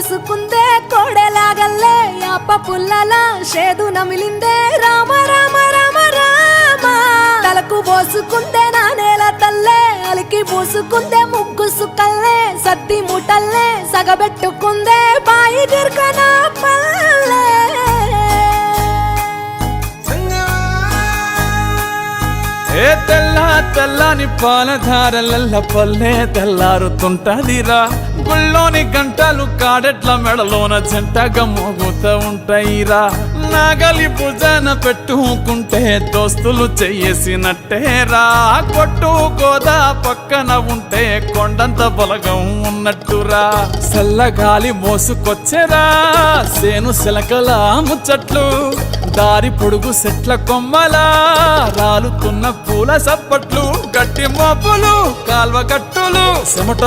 కరుసుకుందే కోడెలాగల్లే యాప పుల్లలా షేదు నమిలిందే రామ రామ రామ రామ తలకు పోసుకుందే నా నేల తల్లే అలికి పూసుకుందే ముగ్గు సుక్కల్లే సత్తి ముటల్లే సగబెట్టుకుందే బాయి గిర్కన పల్లె ఏ తెల్ల తెల్లని పాలధారలల్ల పల్లె తెల్లారుతుంటదిరా గుళ్ళోని గంటలు కాడెట్ల మెడలోన జంటగా మోగుతూ ఉంటాయిరా నాగలి భుజాన పెట్టుకుంటే దోస్తులు చెయ్యేసినట్టేరా కొట్టు గోదా పక్కన ఉంటే కొండంత బలగం ఉన్నట్టురా చల్లగాలి మోసుకొచ్చెరా సేను శిలకల ముచ్చట్లు దారి పొడుగు సెట్ల కొమ్మలా రాలుతున్న పూల సప్పట్లు గట్టి మోపులు కాల్వ కట్టులు చెమట